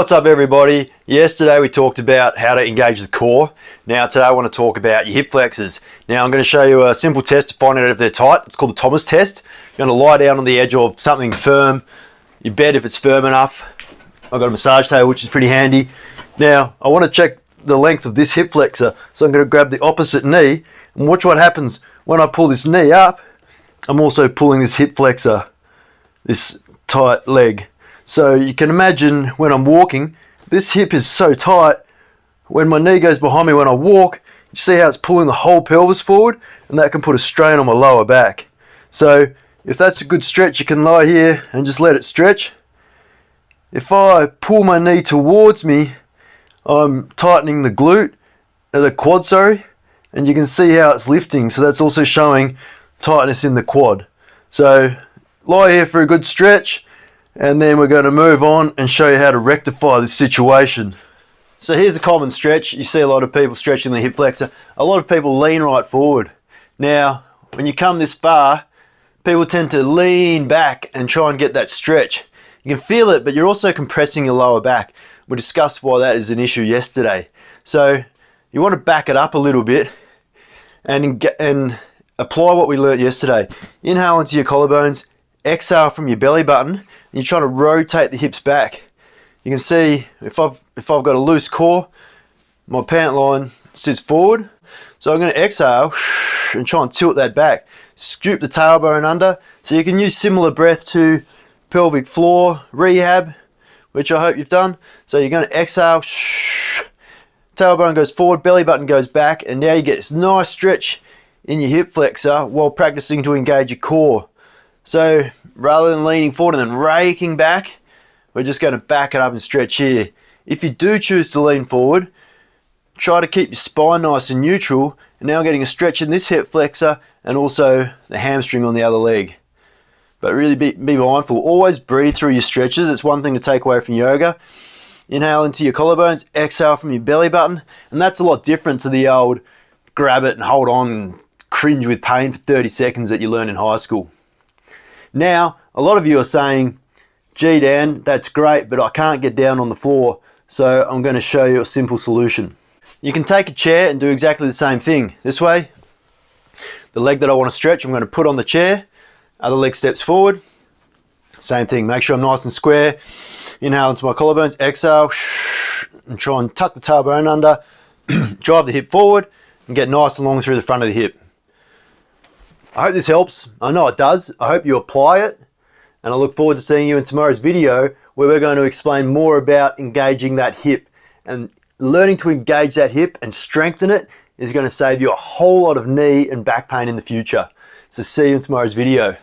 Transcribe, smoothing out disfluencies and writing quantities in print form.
What's up everybody? Yesterday we talked about how to engage the core. Now today I want to talk about your hip flexors. Now I'm going to show you a simple test to find out if they're tight. It's called the Thomas test. You're going to lie down on the edge of something firm, your bed if it's firm enough. I've got a massage table which is pretty handy. Now I want to check the length of this hip flexor, so I'm going to grab the opposite knee and watch what happens when I pull this knee up. I'm also pulling this hip flexor, this tight leg. So you can imagine when I'm walking, this hip is so tight. When my knee goes behind me when I walk, you see how it's pulling the whole pelvis forward, and that can put a strain on my lower back. So if that's a good stretch, you can lie here and just let it stretch. If I pull my knee towards me, I'm tightening the glute, the quad, sorry, and you can see how it's lifting. So that's also showing tightness in the quad. So lie here for a good stretch, and then we're going to move on and show you how to rectify this situation. So here's a common stretch. You see a lot of people stretching the hip flexor. A lot of people lean right forward. Now, when you come this far, people tend to lean back and try and get that stretch. You can feel it, but you're also compressing your lower back. We discussed why that is an issue yesterday. So you want to back it up a little bit and apply what we learned yesterday. Inhale into your collarbones, exhale from your belly button. You're trying to rotate the hips back. You can see if I've got a loose core, my pant line sits forward. So I'm going to exhale and try and tilt that back. Scoop the tailbone under. So you can use similar breath to pelvic floor rehab, which I hope you've done. So you're going to exhale, tailbone goes forward, belly button goes back, and now you get this nice stretch in your hip flexor while practicing to engage your core. So rather than leaning forward and then raking back, we're just going to back it up and stretch here. If you do choose to lean forward, try to keep your spine nice and neutral, and now getting a stretch in this hip flexor and also the hamstring on the other leg. But really be mindful, always breathe through your stretches. It's one thing to take away from yoga. Inhale into your collarbones, exhale from your belly button, and that's a lot different to the old grab it and hold on and cringe with pain for 30 seconds that you learned in high school. Now, a lot of you are saying, gee Dan, that's great, but I can't get down on the floor, so I'm going to show you a simple solution. You can take a chair and do exactly the same thing. This way, the leg that I want to stretch, I'm going to put on the chair, other leg steps forward, same thing, make sure I'm nice and square. Inhale into my collarbones, exhale, and try and tuck the tailbone under, drive the hip forward, and get nice and long through the front of the hip. I hope this helps. I know it does. I hope you apply it, and I look forward to seeing you in tomorrow's video where we're going to explain more about engaging that hip. And learning to engage that hip and strengthen it is going to save you a whole lot of knee and back pain in the future. So see you in tomorrow's video.